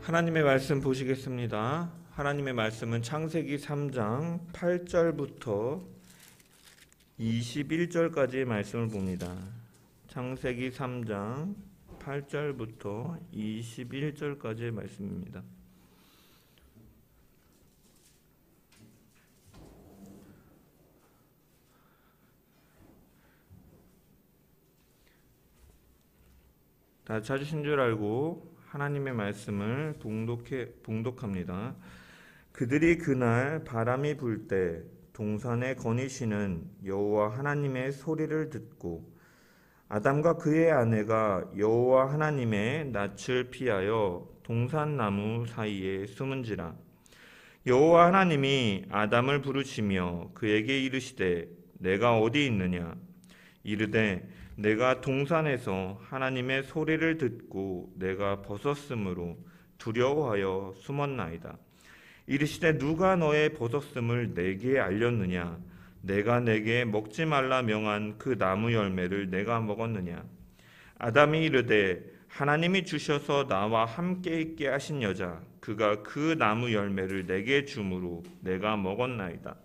하나님의 말씀 보시겠습니다. 하나님의 말씀은 창세기 3장 8절부터 21절까지의 말씀을 봅니다. 창세기 3장 8절부터 21절까지의 말씀입니다. 다 찾으신 줄 알고 하나님의 말씀을 봉독합니다. 그들이 그날 바람이 불 때 동산에 거니시는 여호와 하나님의 소리를 듣고 아담과 그의 아내가 여호와 하나님의 낯을 피하여 동산나무 사이에 숨은지라. 여호와 하나님이 아담을 부르시며 그에게 이르시되 내가 어디 있느냐. 이르되 내가 동산에서 하나님의 소리를 듣고 내가 벗었으므로 두려워하여 숨었나이다. 이르시되 누가 너의 벗었음을 내게 알렸느냐. 내가 내게 먹지 말라 명한 그 나무 열매를 내가 먹었느냐. 아담이 이르되 하나님이 주셔서 나와 함께 있게 하신 여자 그가 그 나무 열매를 내게 주므로 내가 먹었나이다.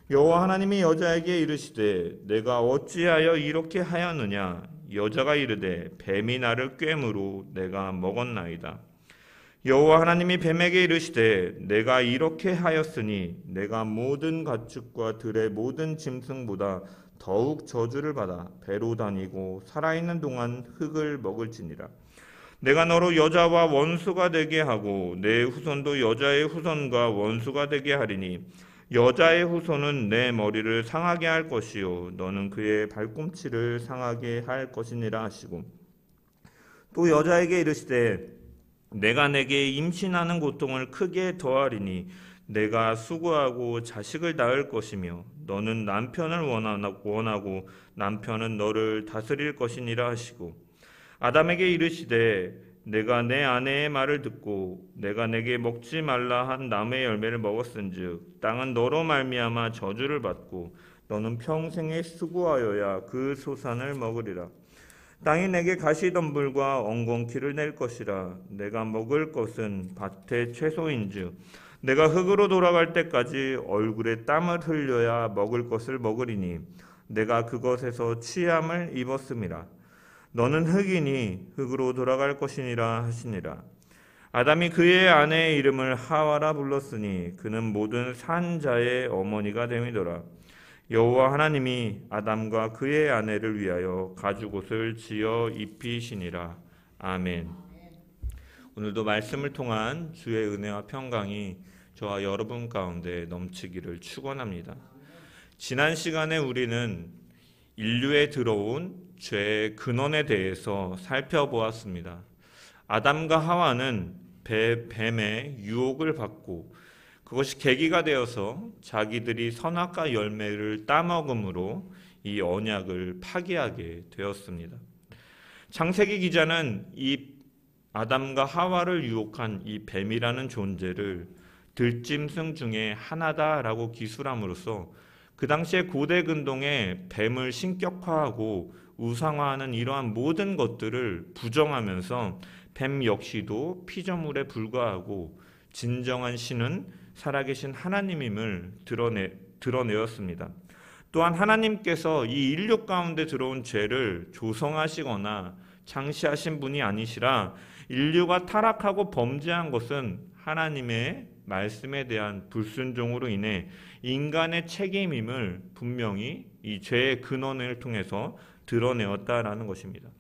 여호와 하나님이 여자에게 이르시되 내가 어찌하여 이렇게 하였느냐. 여자가 이르되 뱀이 나를 꿰므로 내가 먹었나이다. 여호와 하나님이 뱀에게 이르시되 내가 이렇게 하였으니 내가 모든 가축과 들의 모든 짐승보다 더욱 저주를 받아 배로 다니고 살아있는 동안 흙을 먹을지니라. 내가 너로 여자와 원수가 되게 하고 내 후손도 여자의 후손과 원수가 되게 하리니 여자의 후손은 내 머리를 상하게 할 것이요 너는 그의 발꿈치를 상하게 할 것이니라 하시고 또 여자에게 이르시되 내가 내게 임신하는 고통을 크게 더하리니 내가 수고하고 자식을 낳을 것이며 너는 남편을 원하고 남편은 너를 다스릴 것이니라 하시고 아담에게 이르시되 내가 내 아내의 말을 듣고 내가 내게 먹지 말라 한 나무의 열매를 먹었은즉 땅은 너로 말미암아 저주를 받고 너는 평생에 수고하여야 그 소산을 먹으리라. 땅이 내게 가시덤불과 엉겅퀴를 낼 것이라. 내가 먹을 것은 밭의 채소인즉 내가 흙으로 돌아갈 때까지 얼굴에 땀을 흘려야 먹을 것을 먹으리니 내가 그것에서 취함을 입었음이라. 너는 흙이니 흙으로 돌아갈 것이니라 하시니라. 아담이 그의 아내의 이름을 하와라 불렀으니 그는 모든 산 자의 어머니가 됨이더라. 여호와 하나님이 아담과 그의 아내를 위하여 가죽옷을 지어 입히시니라. 아멘. 오늘도 말씀을 통한 주의 은혜와 평강이 저와 여러분 가운데 넘치기를 축원합니다. 지난 시간에 우리는 인류에 들어온 죄의 근원에 대해서 살펴보았습니다. 아담과 하와는 뱀의 유혹을 받고 그것이 계기가 되어서 자기들이 선악과 열매를 따먹음으로 이 언약을 파기하게 되었습니다. 창세기 기자는 이 아담과 하와를 유혹한 이 뱀이라는 존재를 들짐승 중에 하나다라고 기술함으로써 그 당시에 고대 근동에 뱀을 신격화하고 우상화하는 이러한 모든 것들을 부정하면서 뱀 역시도 피조물에 불과하고 진정한 신은 살아계신 하나님임을 드러내었습니다. 또한 하나님께서 이 인류 가운데 들어온 죄를 조성하시거나 창시하신 분이 아니시라 인류가 타락하고 범죄한 것은 하나님의 말씀에 대한 불순종으로 인해 인간의 책임임을 분명히 이 죄의 근원을 통해서 드러내었다라는 것입니다.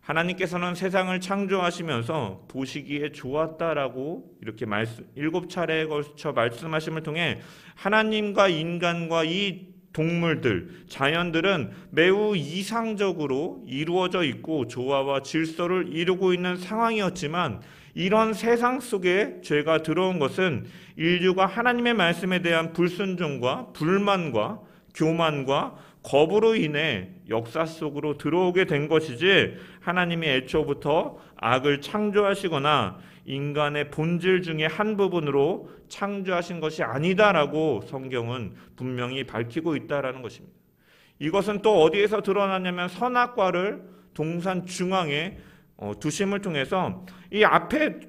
하나님께서는 세상을 창조하시면서 보시기에 좋았다라고 이렇게 7차례에 걸쳐 말씀하심을 통해 하나님과 인간과 이 동물들, 자연들은 매우 이상적으로 이루어져 있고 조화와 질서를 이루고 있는 상황이었지만 이런 세상 속에 죄가 들어온 것은 인류가 하나님의 말씀에 대한 불순종과 불만과 교만과 겁으로 인해 역사 속으로 들어오게 된 것이지 하나님이 애초부터 악을 창조하시거나 인간의 본질 중에 한 부분으로 창조하신 것이 아니다라고 성경은 분명히 밝히고 있다라는 것입니다. 이것은 또 어디에서 드러나냐면 선악과를 동산 중앙에 두심을 통해서 이 앞에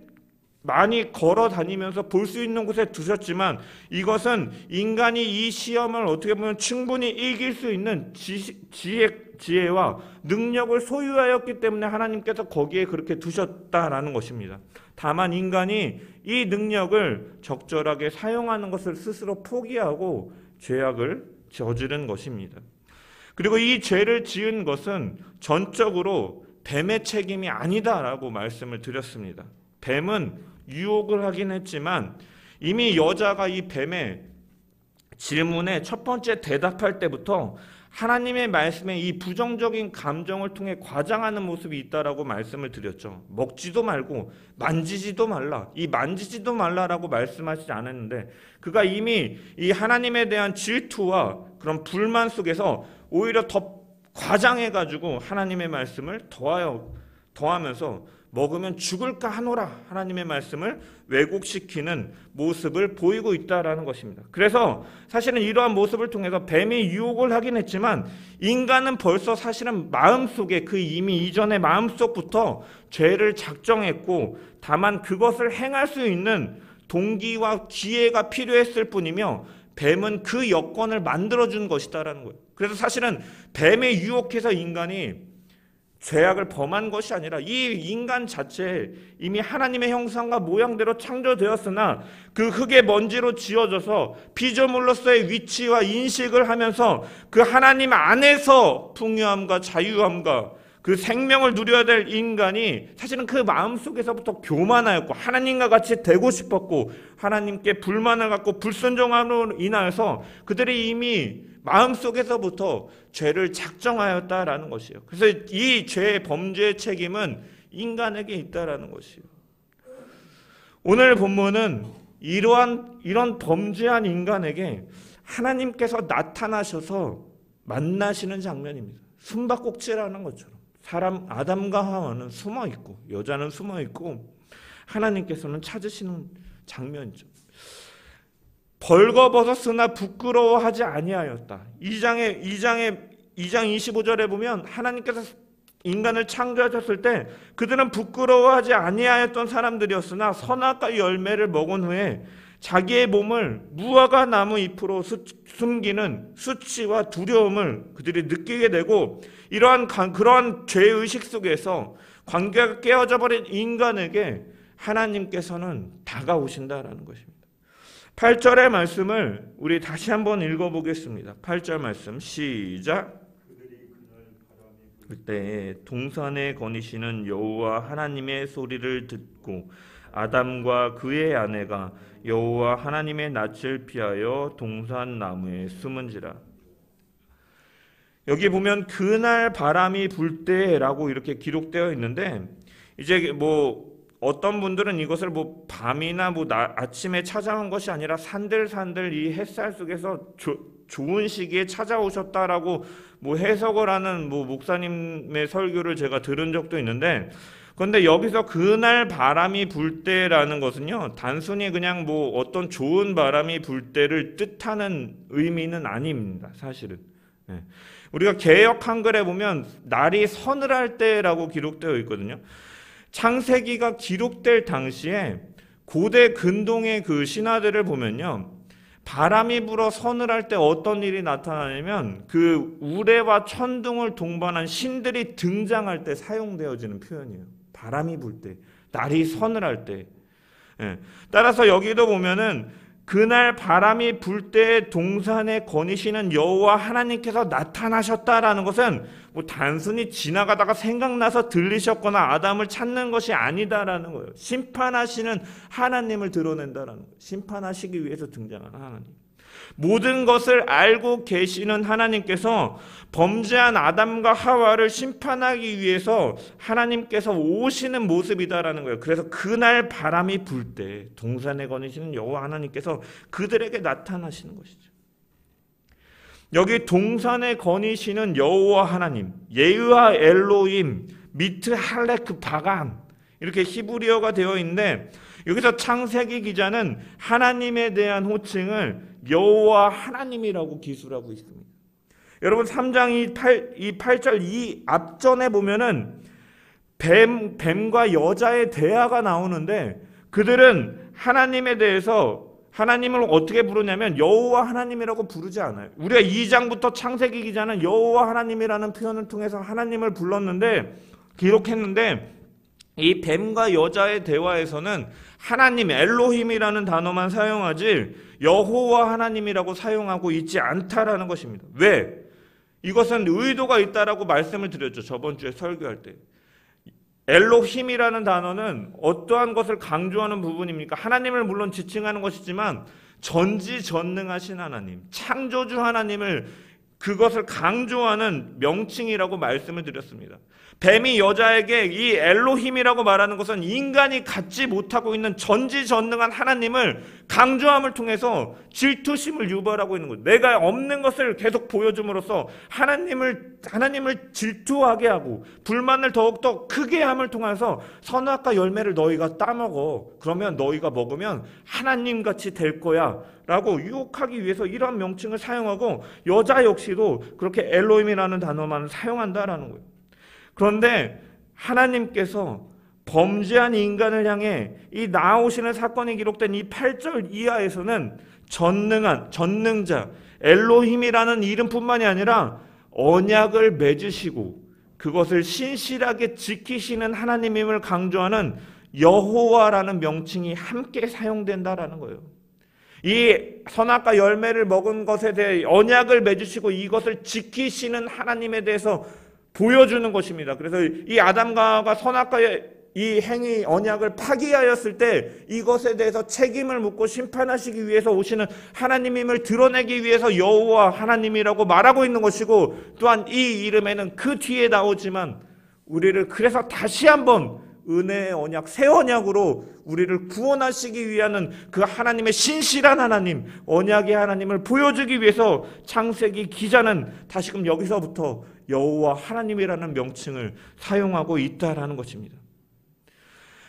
많이 걸어 다니면서 볼 수 있는 곳에 두셨지만 이것은 인간이 이 시험을 어떻게 보면 충분히 이길 수 있는 지혜와 능력을 소유하였기 때문에 하나님께서 거기에 그렇게 두셨다라는 것입니다. 다만 인간이 이 능력을 적절하게 사용하는 것을 스스로 포기하고 죄악을 저지른 것입니다. 그리고 이 죄를 지은 것은 전적으로 뱀의 책임이 아니다라고 말씀을 드렸습니다. 뱀은 유혹을 하긴 했지만 이미 여자가 이 뱀의 질문에 첫 번째 대답할 때부터 하나님의 말씀에 이 부정적인 감정을 통해 과장하는 모습이 있다라고 말씀을 드렸죠. 먹지도 말고 만지지도 말라. 이 만지지도 말라라고 말씀하시지 않았는데 그가 이미 이 하나님에 대한 질투와 그런 불만 속에서 오히려 더 과장해가지고 하나님의 말씀을 더하면서 먹으면 죽을까 하노라 하나님의 말씀을 왜곡시키는 모습을 보이고 있다라는 것입니다. 그래서 사실은 이러한 모습을 통해서 뱀이 유혹을 하긴 했지만 인간은 벌써 사실은 마음속에 그 이미 이전의 마음속부터 죄를 작정했고 다만 그것을 행할 수 있는 동기와 기회가 필요했을 뿐이며 뱀은 그 여건을 만들어준 것이다라는 거예요. 그래서 사실은 뱀에 유혹해서 인간이 죄악을 범한 것이 아니라 이 인간 자체에 이미 하나님의 형상과 모양대로 창조되었으나 그 흙의 먼지로 지어져서 피조물로서의 위치와 인식을 하면서 그 하나님 안에서 풍요함과 자유함과 그 생명을 누려야 될 인간이 사실은 그 마음속에서부터 교만하였고 하나님과 같이 되고 싶었고 하나님께 불만을 갖고 불순종함으로 인하여서 그들이 이미 마음속에서부터 죄를 작정하였다라는 것이에요. 그래서 이 죄의 범죄의 책임은 인간에게 있다라는 것이에요. 오늘 본문은 이런 범죄한 인간에게 하나님께서 나타나셔서 만나시는 장면입니다. 숨바꼭질하는 것처럼 사람 아담과 하와는 숨어 있고 여자는 숨어 있고 하나님께서는 찾으시는 장면이죠. 벌거벗었으나 부끄러워하지 아니하였다. 2장 25절에 보면 하나님께서 인간을 창조하셨을 때 그들은 부끄러워하지 아니하였던 사람들이었으나 선악과 열매를 먹은 후에 자기의 몸을 무화과 나무 잎으로 숨기는 수치와 두려움을 그들이 느끼게 되고 그러한 죄의식 속에서 관계가 깨어져 버린 인간에게 하나님께서는 다가오신다라는 것입니다. 8절의 말씀을 우리 다시 한번 읽어보겠습니다. 8절 말씀 시작. 그때 동산에 거니시는 여호와 하나님의 소리를 듣고 아담과 그의 아내가 여호와 하나님의 낯을 피하여 동산 나무에 숨은지라. 여기 보면 그날 바람이 불 때라고 이렇게 기록되어 있는데 이제 어떤 분들은 이것을 밤이나 아침에 찾아온 것이 아니라 산들산들 이 햇살 속에서 좋은 시기에 찾아오셨다라고 해석을 하는 목사님의 설교를 제가 들은 적도 있는데, 그런데 여기서 그날 바람이 불 때라는 것은요 단순히 그냥 어떤 좋은 바람이 불 때를 뜻하는 의미는 아닙니다. 사실은 우리가 개역 한글에 보면 날이 서늘할 때라고 기록되어 있거든요. 창세기가 기록될 당시에 고대 근동의 그 신화들을 보면요 바람이 불어 서늘할 때 어떤 일이 나타나냐면 그 우레와 천둥을 동반한 신들이 등장할 때 사용되어지는 표현이에요. 바람이 불 때, 날이 서늘할 때. 따라서 여기도 보면은 그날 바람이 불 때 동산에 거니시는 여호와 하나님께서 나타나셨다라는 것은 단순히 지나가다가 생각나서 들리셨거나 아담을 찾는 것이 아니다라는 거예요. 심판하시는 하나님을 드러낸다라는 거예요. 심판하시기 위해서 등장하는 하나님. 모든 것을 알고 계시는 하나님께서 범죄한 아담과 하와를 심판하기 위해서 하나님께서 오시는 모습이다라는 거예요. 그래서 그날 바람이 불 때 동산에 거니시는 여호와 하나님께서 그들에게 나타나시는 것이죠. 여기 동산에 거니시는 여호와 하나님, 예흐와 엘로임, 미트 할레크 바감 이렇게 히브리어가 되어 있는데 여기서 창세기 기자는 하나님에 대한 호칭을 여호와 하나님이라고 기술하고 있습니다. 여러분 3장 8절 이 앞전에 보면은 뱀과 여자의 대화가 나오는데 그들은 하나님에 대해서 하나님을 어떻게 부르냐면 여호와 하나님이라고 부르지 않아요. 우리가 2장부터 창세기 기자는 여호와 하나님이라는 표현을 통해서 하나님을 불렀는데 기록했는데 이 뱀과 여자의 대화에서는 하나님 엘로힘이라는 단어만 사용하지 여호와 하나님이라고 사용하고 있지 않다라는 것입니다. 왜? 이것은 의도가 있다라고 말씀을 드렸죠. 저번 주에 설교할 때. 엘로힘이라는 단어는 어떠한 것을 강조하는 부분입니까? 하나님을 물론 지칭하는 것이지만 전지전능하신 하나님, 창조주 하나님을 그것을 강조하는 명칭이라고 말씀을 드렸습니다. 뱀이 여자에게 이 엘로힘이라고 말하는 것은 인간이 갖지 못하고 있는 전지전능한 하나님을 강조함을 통해서 질투심을 유발하고 있는 거예요. 내가 없는 것을 계속 보여줌으로써 하나님을 질투하게 하고 불만을 더욱더 크게 함을 통해서 선악과 열매를 너희가 따먹어. 그러면 너희가 먹으면 하나님같이 될 거야 라고 유혹하기 위해서 이러한 명칭을 사용하고 여자 역시도 그렇게 엘로힘이라는 단어만 사용한다라는 거예요. 그런데 하나님께서 범죄한 인간을 향해 이 나아오시는 사건이 기록된 이 8절 이하에서는 전능자 엘로힘이라는 이름뿐만이 아니라 언약을 맺으시고 그것을 신실하게 지키시는 하나님임을 강조하는 여호와라는 명칭이 함께 사용된다라는 거예요. 이 선악과 열매를 먹은 것에 대해 언약을 맺으시고 이것을 지키시는 하나님에 대해서 보여주는 것입니다. 그래서 이 아담과 하와가 선악과의 이 행위 언약을 파기하였을 때 이것에 대해서 책임을 묻고 심판하시기 위해서 오시는 하나님임을 드러내기 위해서 여호와 하나님이라고 말하고 있는 것이고, 또한 이 이름에는 그 뒤에 나오지만 우리를 그래서 다시 한번 은혜의 언약, 새 언약으로 우리를 구원하시기 위한 그 하나님의 신실한 하나님, 언약의 하나님을 보여주기 위해서 창세기 기자는 다시금 여기서부터 여호와 하나님이라는 명칭을 사용하고 있다라는 것입니다.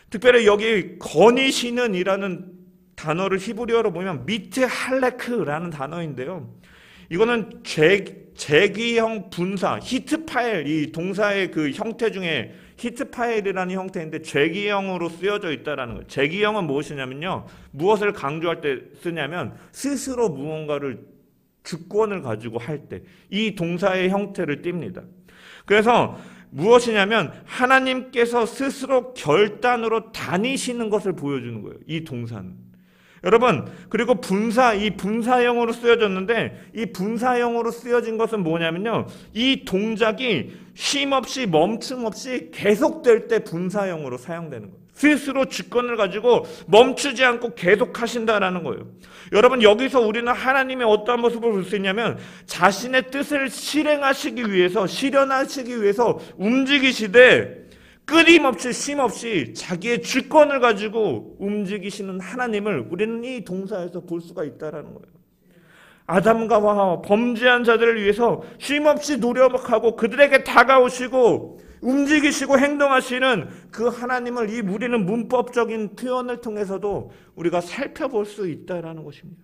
특별히 여기 거니시는 이라는 단어를 히브리어로 보면 미트 할레크라는 단어인데요. 이거는 재기형 분사, 히트파일, 이 동사의 그 형태 중에 히트파일이라는 형태인데 재기형으로 쓰여져 있다라는 거예요. 재기형은 무엇이냐면요, 무엇을 강조할 때 쓰냐면 스스로 무언가를 주권을 가지고 할 때 이 동사의 형태를 띱니다. 그래서 무엇이냐면 하나님께서 스스로 결단으로 다니시는 것을 보여주는 거예요, 이 동사는. 여러분, 그리고 이 분사형으로 쓰여졌는데 이 분사형으로 쓰여진 것은 뭐냐면요, 이 동작이 쉼없이 멈춤 없이 계속될 때 분사형으로 사용되는 거예요. 스스로 주권을 가지고 멈추지 않고 계속하신다라는 거예요. 여러분, 여기서 우리는 하나님의 어떠한 모습을 볼 수 있냐면 자신의 뜻을 실현하시기 위해서 움직이시되 끊임없이 쉼없이 자기의 주권을 가지고 움직이시는 하나님을 우리는 이 동사에서 볼 수가 있다는 거예요. 아담과 하와 범죄한 자들을 위해서 쉼없이 노력하고 그들에게 다가오시고 움직이시고 행동하시는 그 하나님을 우리는 문법적인 표현을 통해서도 우리가 살펴볼 수 있다는 것입니다.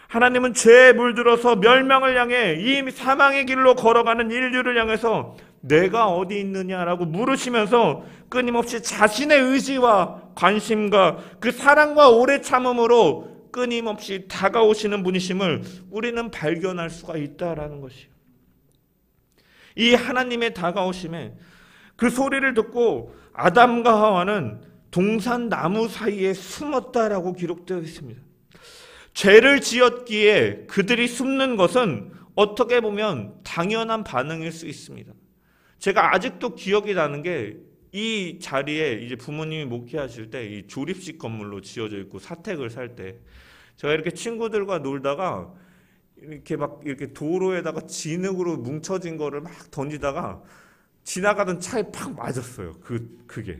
하나님은 죄에 물들어서 멸망을 향해 이 사망의 길로 걸어가는 인류를 향해서 내가 어디 있느냐라고 물으시면서 끊임없이 자신의 의지와 관심과 그 사랑과 오래 참음으로 끊임없이 다가오시는 분이심을 우리는 발견할 수가 있다라는 것이에요. 이 하나님의 다가오심에 그 소리를 듣고 아담과 하와는 동산 나무 사이에 숨었다라고 기록되어 있습니다. 죄를 지었기에 그들이 숨는 것은 어떻게 보면 당연한 반응일 수 있습니다. 제가 아직도 기억이 나는 게 이 자리에 이제 부모님이 목회하실 때 이 조립식 건물로 지어져 있고 사택을 살 때 제가 이렇게 친구들과 놀다가 이렇게 도로에다가 진흙으로 뭉쳐진 거를 막 던지다가 지나가던 차에 팍 맞았어요. 그게.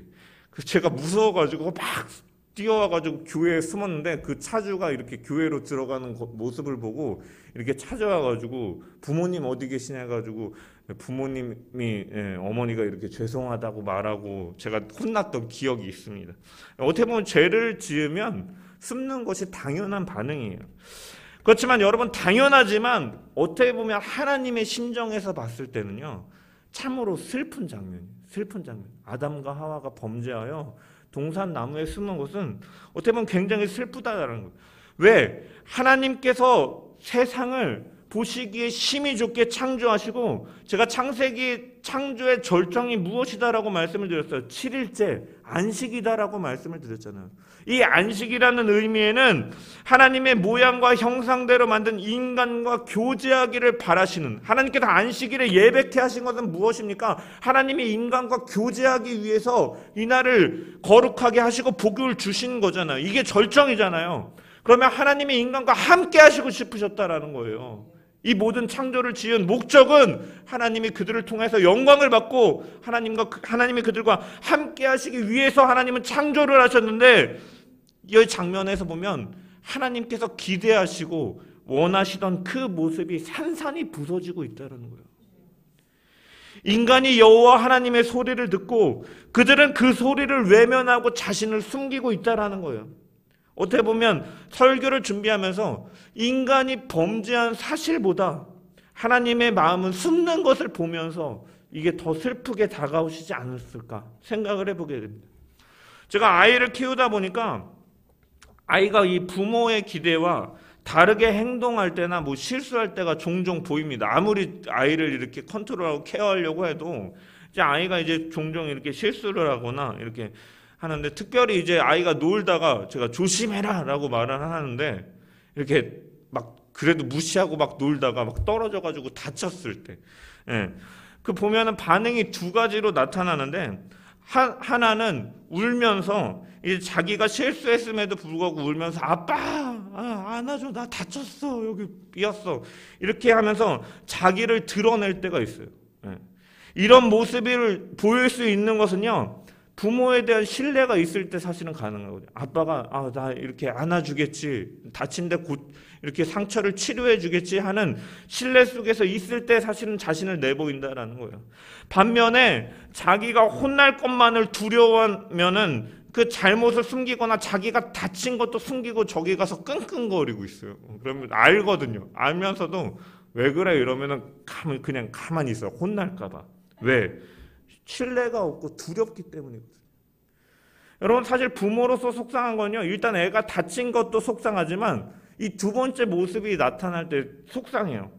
제가 무서워가지고 막 뛰어와가지고 교회에 숨었는데 그 차주가 이렇게 교회로 들어가는 모습을 보고 이렇게 찾아와가지고 부모님 어디 계시냐 해가지고 부모님이 어머니가 이렇게 죄송하다고 말하고 제가 혼났던 기억이 있습니다. 어떻게 보면 죄를 지으면 숨는 것이 당연한 반응이에요. 그렇지만 여러분, 당연하지만 어떻게 보면 하나님의 심정에서 봤을 때는요, 참으로 슬픈 장면. 아담과 하와가 범죄하여 동산나무에 숨은 것은 어떻게 보면 굉장히 슬프다라는 거예요. 왜? 하나님께서 세상을 보시기에 심히 좋게 창조하시고, 제가 창세기 창조의 절정이 무엇이다라고 말씀을 드렸어요. 7일째 안식이다라고 말씀을 드렸잖아요. 이 안식이라는 의미에는 하나님의 모양과 형상대로 만든 인간과 교제하기를 바라시는, 하나님께서 안식일에 예배케 하신 것은 무엇입니까? 하나님이 인간과 교제하기 위해서 이날을 거룩하게 하시고 복을 주신 거잖아요. 이게 절정이잖아요. 그러면 하나님이 인간과 함께 하시고 싶으셨다라는 거예요. 이 모든 창조를 지은 목적은 하나님이 그들을 통해서 영광을 받고 하나님이 그들과 함께 하시기 위해서 하나님은 창조를 하셨는데, 이 장면에서 보면 하나님께서 기대하시고 원하시던 그 모습이 산산이 부서지고 있다는 거예요. 인간이 여호와 하나님의 소리를 듣고 그들은 그 소리를 외면하고 자신을 숨기고 있다는 거예요. 어떻게 보면 설교를 준비하면서 인간이 범죄한 사실보다 하나님의 마음은 숨는 것을 보면서 이게 더 슬프게 다가오시지 않았을까 생각을 해보게 됩니다. 제가 아이를 키우다 보니까 아이가 이 부모의 기대와 다르게 행동할 때나 뭐 실수할 때가 종종 보입니다. 아무리 아이를 이렇게 컨트롤하고 케어하려고 해도 이제 아이가 이제 종종 이렇게 실수를 하거나 이렇게 하는데, 특별히 이제 아이가 놀다가 제가 조심해라 라고 말을 하는데, 이렇게 막 그래도 무시하고 막 놀다가 막 떨어져가지고 다쳤을 때, 그 보면은 반응이 두 가지로 나타나는데, 하나는 울면서 이제 자기가 실수했음에도 불구하고 울면서 아빠 안아줘, 나 다쳤어, 여기 삐었어, 이렇게 하면서 자기를 드러낼 때가 있어요. 이런 모습을 보일 수 있는 것은요, 부모에 대한 신뢰가 있을 때 사실은 가능하거든요. 아빠가 나 이렇게 안아주겠지, 다친데 곧 이렇게 상처를 치료해 주겠지 하는 신뢰 속에서 있을 때 사실은 자신을 내보인다라는 거예요. 반면에 자기가 혼날 것만을 두려워하면은 그 잘못을 숨기거나 자기가 다친 것도 숨기고 저기 가서 끙끙거리고 있어요. 그러면 알거든요. 알면서도 왜 그래 이러면은 그냥 가만히 있어요. 혼날까 봐. 왜? 신뢰가 없고 두렵기 때문이거든요. 여러분, 사실 부모로서 속상한 건요, 일단 애가 다친 것도 속상하지만 이 두 번째 모습이 나타날 때 속상해요.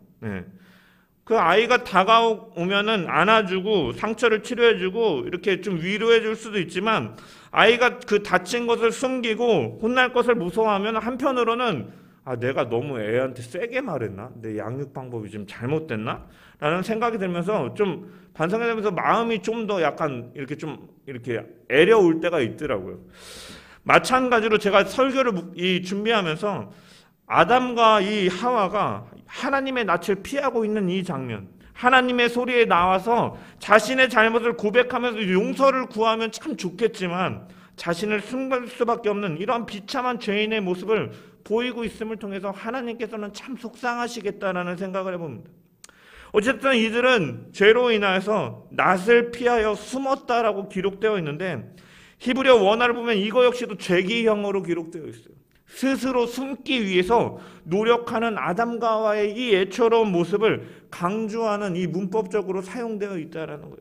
그 아이가 다가오면은 안아주고 상처를 치료해주고 이렇게 좀 위로해줄 수도 있지만, 아이가 그 다친 것을 숨기고 혼날 것을 무서워하면 한편으로는 내가 너무 애한테 세게 말했나? 내 양육 방법이 좀 잘못됐나? 라는 생각이 들면서 좀 반성이 되면서 마음이 좀 더 약간 이렇게 좀 이렇게 애려올 때가 있더라고요. 마찬가지로 제가 설교를 준비하면서 아담과 이 하와가 하나님의 낯을 피하고 있는 이 장면, 하나님의 소리에 나와서 자신의 잘못을 고백하면서 용서를 구하면 참 좋겠지만 자신을 숨길 수밖에 없는 이런 비참한 죄인의 모습을 보이고 있음을 통해서 하나님께서는 참 속상하시겠다라는 생각을 해봅니다. 어쨌든 이들은 죄로 인하여서 낯을 피하여 숨었다라고 기록되어 있는데, 히브리어 원어를 보면 이거 역시도 죄기형으로 기록되어 있어요. 스스로 숨기 위해서 노력하는 아담과 하와의 이 애처로운 모습을 강조하는 이 문법적으로 사용되어 있다라는 거예요.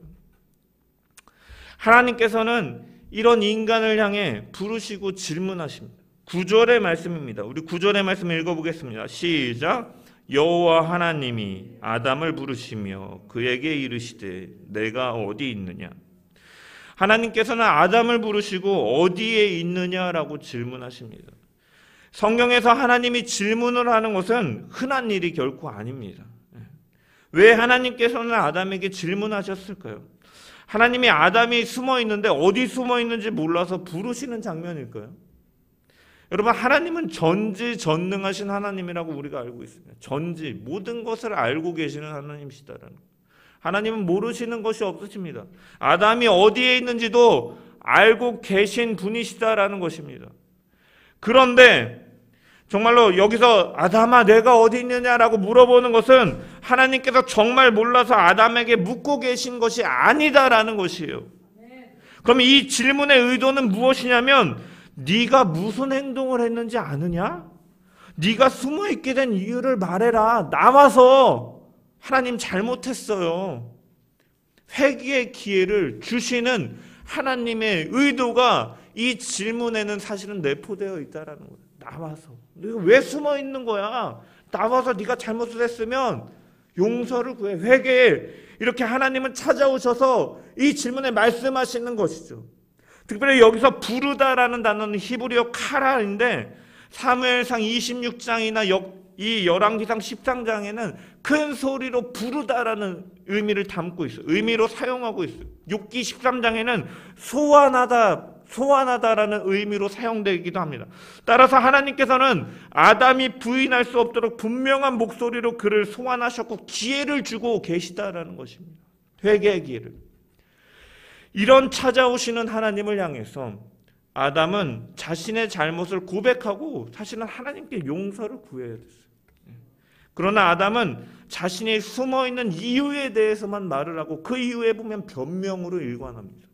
하나님께서는 이런 인간을 향해 부르시고 질문하십니다. 9절의 말씀입니다. 우리 9절의 말씀 읽어보겠습니다. 시작. 여호와 하나님이 아담을 부르시며 그에게 이르시되 내가 어디 있느냐. 하나님께서는 아담을 부르시고 어디에 있느냐라고 질문하십니다. 성경에서 하나님이 질문을 하는 것은 흔한 일이 결코 아닙니다. 왜 하나님께서는 아담에게 질문하셨을까요? 하나님이 아담이 숨어 있는데 어디 숨어 있는지 몰라서 부르시는 장면일까요? 여러분, 하나님은 전지전능하신 하나님이라고 우리가 알고 있습니다. 전지, 모든 것을 알고 계시는 하나님이시다라는 것. 하나님은 모르시는 것이 없으십니다. 아담이 어디에 있는지도 알고 계신 분이시다라는 것입니다. 그런데 정말로 여기서 아담아 내가 어디 있느냐라고 물어보는 것은 하나님께서 정말 몰라서 아담에게 묻고 계신 것이 아니다라는 것이에요. 그럼 이 질문의 의도는 무엇이냐면, 네가 무슨 행동을 했는지 아느냐? 네가 숨어있게 된 이유를 말해라. 나와서 하나님 잘못했어요. 회개의 기회를 주시는 하나님의 의도가 이 질문에는 사실은 내포되어 있다라는 거예요. 나와서. 네가 왜 숨어 있는 거야? 나와서 네가 잘못을 했으면 용서를 구해, 회개해. 이렇게 하나님은 찾아오셔서 이 질문에 말씀하시는 것이죠. 특별히 여기서 부르다라는 단어는 히브리어 카라인데 사무엘상 26장이나 이 열왕기상 13장에는 큰 소리로 부르다라는 의미를 담고 있어요. 의미로 사용하고 있어요. 욥기 13장에는 소환하다라는 의미로 사용되기도 합니다. 따라서 하나님께서는 아담이 부인할 수 없도록 분명한 목소리로 그를 소환하셨고 기회를 주고 계시다라는 것입니다. 회개의 기회를. 이런 찾아오시는 하나님을 향해서 아담은 자신의 잘못을 고백하고 사실은 하나님께 용서를 구해야 됐어요. 그러나 아담은 자신이 숨어있는 이유에 대해서만 말을 하고 그 이유에 보면 변명으로 일관합니다.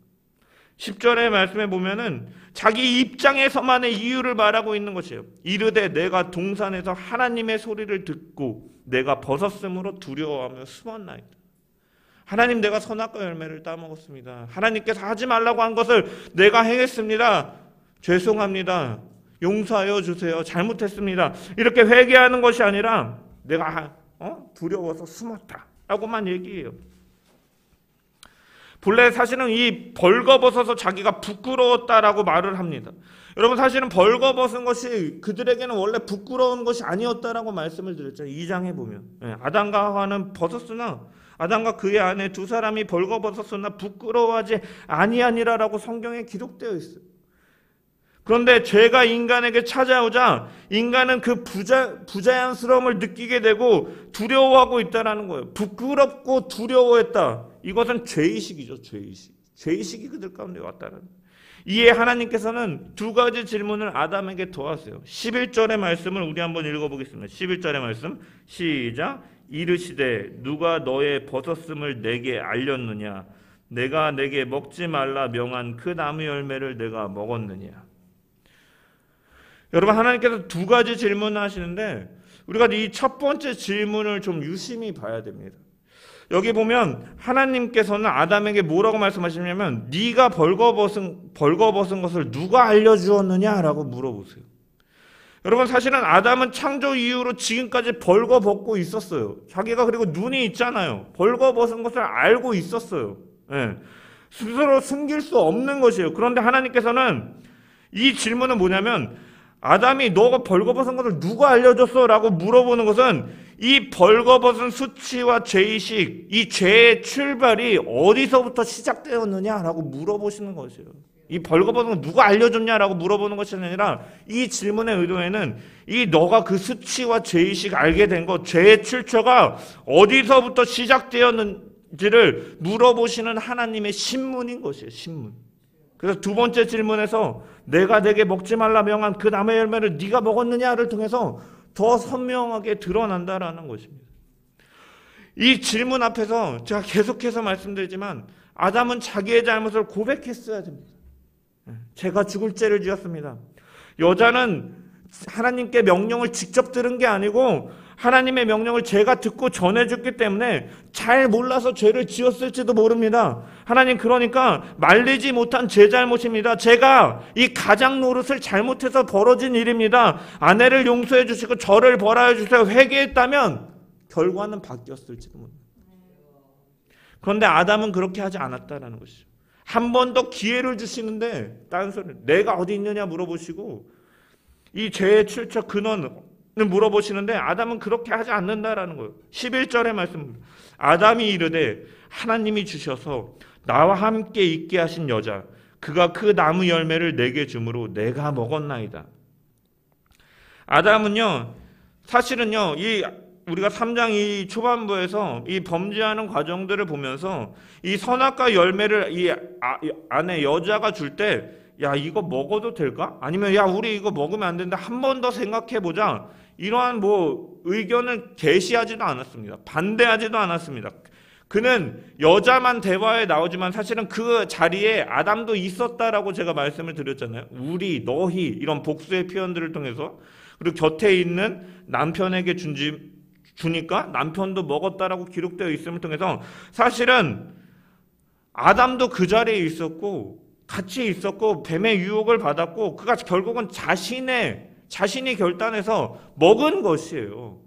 10절의 말씀에 보면은 자기 입장에서만의 이유를 말하고 있는 것이에요. 이르되 내가 동산에서 하나님의 소리를 듣고 내가 벗었으므로 두려워하며 숨었나이다. 하나님, 내가 선악과 열매를 따먹었습니다. 하나님께서 하지 말라고 한 것을 내가 행했습니다. 죄송합니다. 용서하여 주세요. 잘못했습니다. 이렇게 회개하는 것이 아니라 내가 두려워서 숨었다 라고만 얘기해요. 본래 사실은 이 벌거벗어서 자기가 부끄러웠다라고 말을 합니다. 여러분, 사실은 벌거벗은 것이 그들에게는 원래 부끄러운 것이 아니었다라고 말씀을 드렸잖아요. 2장에 보면 아담과 하와는 벗었으나 아담과 그의 아내 두 사람이 벌거벗었으나 부끄러워하지 아니하니라라고 성경에 기록되어 있어요. 그런데 죄가 인간에게 찾아오자 인간은 그 부자연스러움을 느끼게 되고 두려워하고 있다는 거예요. 부끄럽고 두려워했다. 이것은 죄의식이죠. 죄의식이 그들 가운데 왔다는 거예요. 이에 하나님께서는 두 가지 질문을 아담에게 더하세요. 11절의 말씀을 우리 한번 읽어보겠습니다. 11절의 말씀 시작. 이르시되 누가 너의 벗었음을 내게 알렸느냐? 내가 내게 먹지 말라 명한 그 나무 열매를 내가 먹었느냐? 여러분, 하나님께서 두 가지 질문을 하시는데 우리가 이 첫 번째 질문을 좀 유심히 봐야 됩니다. 여기 보면 하나님께서는 아담에게 뭐라고 말씀하시냐면 네가 벌거벗은 것을 누가 알려주었느냐라고 물어보세요. 여러분, 사실은 아담은 창조 이후로 지금까지 벌거벗고 있었어요. 자기가 그리고 눈이 있잖아요. 벌거벗은 것을 알고 있었어요. 스스로 숨길 수 없는 것이에요. 그런데 하나님께서는 이 질문은 뭐냐면 아담이 너가 벌거벗은 것을 누가 알려줬어? 라고 물어보는 것은 이 벌거벗은 수치와 죄의식, 이 죄의 출발이 어디서부터 시작되었느냐라고 물어보시는 것이에요. 이 벌거벗은 걸 누가 알려줬냐라고 물어보는 것이 아니라 이 질문의 의도에는 이 너가 그 수치와 죄의식 알게 된 것, 죄의 출처가 어디서부터 시작되었는지를 물어보시는 하나님의 신문인 것이에요. 신문. 그래서 두 번째 질문에서 내가 내게 먹지 말라 명한 그 나무 열매를 네가 먹었느냐를 통해서 더 선명하게 드러난다라는 것입니다. 이 질문 앞에서 제가 계속해서 말씀드리지만 아담은 자기의 잘못을 고백했어야 됩니다. 제가 죽을 죄를 지었습니다. 여자는 하나님께 명령을 직접 들은 게 아니고 하나님의 명령을 제가 듣고 전해줬기 때문에 잘 몰라서 죄를 지었을지도 모릅니다. 하나님, 그러니까 말리지 못한 제 잘못입니다. 제가 이 가장 노릇을 잘못해서 벌어진 일입니다. 아내를 용서해 주시고 저를 벌하여 주세요. 회개했다면 결과는 바뀌었을지도 모릅니다. 그런데 아담은 그렇게 하지 않았다라는 것이죠. 한 번 더 기회를 주시는데 다른 소리, 내가 어디 있느냐 물어보시고 이 죄의 출처 근원을 물어보시는데 아담은 그렇게 하지 않는다라는 거예요. 11절의 말씀, 아담이 이르되 하나님이 주셔서 나와 함께 있게 하신 여자 그가 그 나무 열매를 내게 주므로 내가 먹었나이다. 아담은요, 사실은요, 우리가 3장 이 초반부에서 이 범죄하는 과정들을 보면서 이 선악과 열매를 이 안에 여자가 줄 때, 야, 이거 먹어도 될까? 아니면 야, 우리 이거 먹으면 안 된다. 한 번 더 생각해 보자. 이러한 의견을 제시하지도 않았습니다. 반대하지도 않았습니다. 그는 여자만 대화에 나오지만 사실은 그 자리에 아담도 있었다라고 제가 말씀을 드렸잖아요. 우리, 너희 이런 복수의 표현들을 통해서, 그리고 곁에 있는 남편에게 주니까 남편도 먹었다라고 기록되어 있음을 통해서 사실은 아담도 그 자리에 있었고 같이 있었고 뱀의 유혹을 받았고 그가 결국은 자신이 결단해서 먹은 것이에요.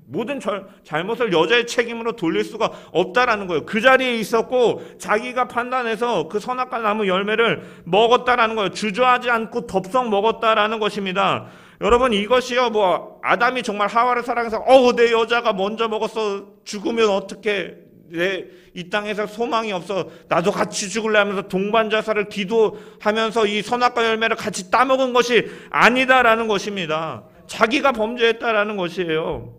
모든 잘못을 여자의 책임으로 돌릴 수가 없다라는 거예요. 그 자리에 있었고 자기가 판단해서 그 선악과 나무 열매를 먹었다라는 거예요. 주저하지 않고 덥석 먹었다라는 것입니다. 여러분, 이것이요, 아담이 정말 하와를 사랑해서 내 여자가 먼저 먹었어, 죽으면 어떡해, 이 땅에서 소망이 없어, 나도 같이 죽을래 하면서 동반자살을 기도하면서 이 선악과 열매를 같이 따먹은 것이 아니다라는 것입니다. 자기가 범죄했다라는 것이에요.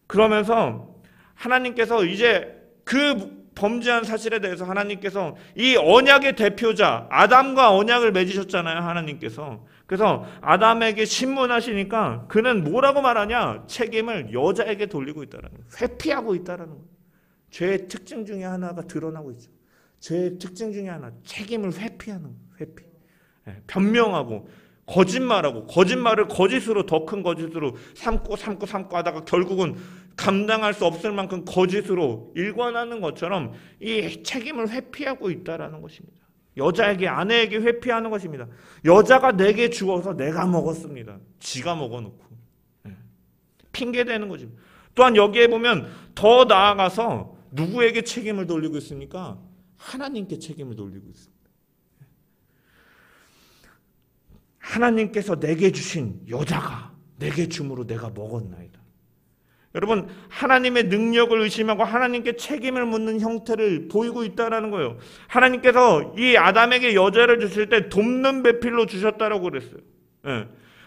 그러면서 하나님께서 이제 그 범죄한 사실에 대해서 하나님께서 이 언약의 대표자 아담과 언약을 맺으셨잖아요, 하나님께서. 그래서 아담에게 신문하시니까 그는 뭐라고 말하냐? 책임을 여자에게 돌리고 있다는 거예요. 회피하고 있다는 거예요. 죄의 특징 중에 하나가 드러나고 있죠. 죄의 특징 중에 하나, 책임을 회피하는 거예요. 회피. 변명하고 거짓말하고 거짓말을 거짓으로, 더 큰 거짓으로 삼고 하다가 결국은 감당할 수 없을 만큼 거짓으로 일관하는 것처럼 이 책임을 회피하고 있다는 것입니다. 여자에게, 아내에게 회피하는 것입니다. 여자가 내게 주어서 내가 먹었습니다. 지가 먹어놓고. 핑계대는 거죠. 또한 여기에 보면 더 나아가서 누구에게 책임을 돌리고 있습니까? 하나님께 책임을 돌리고 있습니다. 하나님께서 내게 주신 여자가 내게 줌으로 내가 먹었나이다. 여러분, 하나님의 능력을 의심하고 하나님께 책임을 묻는 형태를 보이고 있다는 거예요. 하나님께서 이 아담에게 여자를 주실 때 돕는 배필로 주셨다고 그랬어요.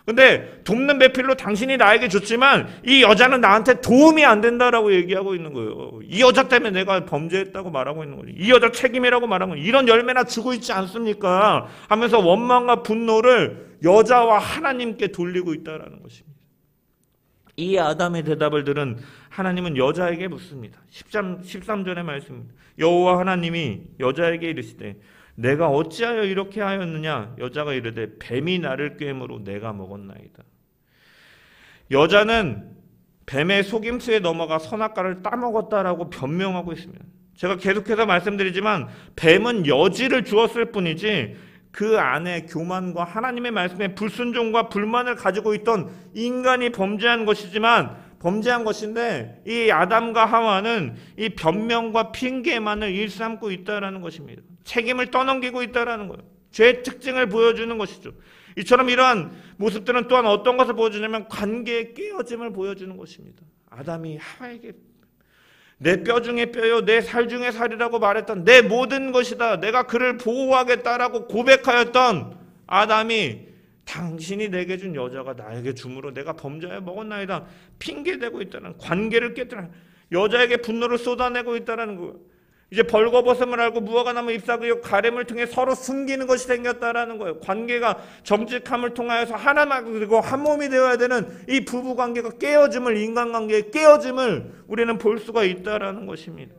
근데 돕는 배필로 당신이 나에게 줬지만 이 여자는 나한테 도움이 안 된다라고 얘기하고 있는 거예요. 이 여자 때문에 내가 범죄했다고 말하고 있는 거죠. 이 여자 책임이라고 말하는 거예요. 이런 열매나 주고 있지 않습니까? 하면서 원망과 분노를 여자와 하나님께 돌리고 있다는 것입니다. 이 아담의 대답을 들은 하나님은 여자에게 묻습니다. 13절의 말씀입니다. 여호와 하나님이 여자에게 이르시되 내가 어찌하여 이렇게 하였느냐? 여자가 이르되 뱀이 나를 꾀므로 내가 먹었나이다. 여자는 뱀의 속임수에 넘어가 선악과를 따먹었다라고 변명하고 있습니다. 제가 계속해서 말씀드리지만 뱀은 여지를 주었을 뿐이지 그 안에 교만과 하나님의 말씀에 불순종과 불만을 가지고 있던 인간이 범죄한 것인데 이 아담과 하와는 이 변명과 핑계만을 일삼고 있다는 것입니다. 책임을 떠넘기고 있다는 거예요. 죄의 특징을 보여주는 것이죠. 이처럼 이러한 모습들은 또한 어떤 것을 보여주냐면 관계의 깨어짐을 보여주는 것입니다. 아담이 하와에게 내 뼈 중에 뼈요 내 살 중에 살이라고 말했던 내 모든 것이다, 내가 그를 보호하겠다라고 고백하였던 아담이 당신이 내게 준 여자가 나에게 줌으로 내가 범죄하여 먹었나이다 핑계대고 있다는, 관계를 깨뜨리는, 여자에게 분노를 쏟아내고 있다는 거예요. 이제 벌거벗음을 알고 무화과 나무 잎사귀 가렘을 통해 서로 숨기는 것이 생겼다라는 거예요. 관계가 정직함을 통하여서 하나만 그리고 한 몸이 되어야 되는 이 부부 관계가 깨어짐을, 인간관계의 깨어짐을 우리는 볼 수가 있다라는 것입니다.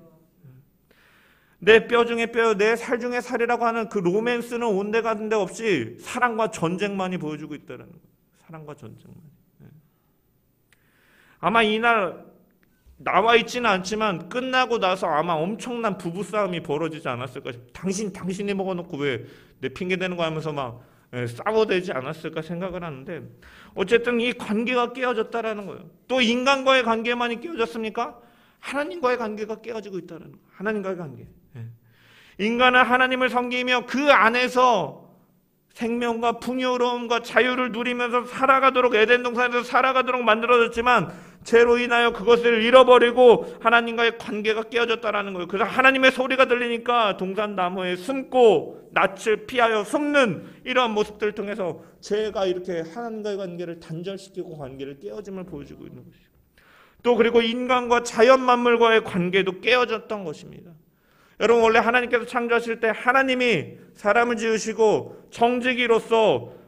내 뼈 중에 뼈, 내 살 중에 살이라고 하는 그 로맨스는 온데간데 없이 사랑과 전쟁만이 보여주고 있다는 거예요. 사랑과 전쟁만. 아마 이날 나와 있지는 않지만 끝나고 나서 아마 엄청난 부부싸움이 벌어지지 않았을까. 당신이 먹어놓고 왜 내 핑계대는 거 하면서 막 싸워대지 않았을까 생각을 하는데, 어쨌든 이 관계가 깨어졌다라는 거예요. 또 인간과의 관계만이 깨어졌습니까? 하나님과의 관계가 깨어지고 있다는 거예요. 하나님과의 관계. 인간은 하나님을 섬기며 그 안에서 생명과 풍요로움과 자유를 누리면서 살아가도록, 에덴 동산에서 살아가도록 만들어졌지만 죄로 인하여 그것을 잃어버리고 하나님과의 관계가 깨어졌다는 거예요. 그래서 하나님의 소리가 들리니까 동산 나무에 숨고 낯을 피하여 숨는 이러한 모습들을 통해서 죄가 이렇게 하나님과의 관계를 단절시키고 관계를 깨어짐을 보여주고 있는 것이죠. 또 그리고 인간과 자연 만물과의 관계도 깨어졌던 것입니다. 여러분, 원래 하나님께서 창조하실 때 하나님이 사람을 지으시고 청지기로서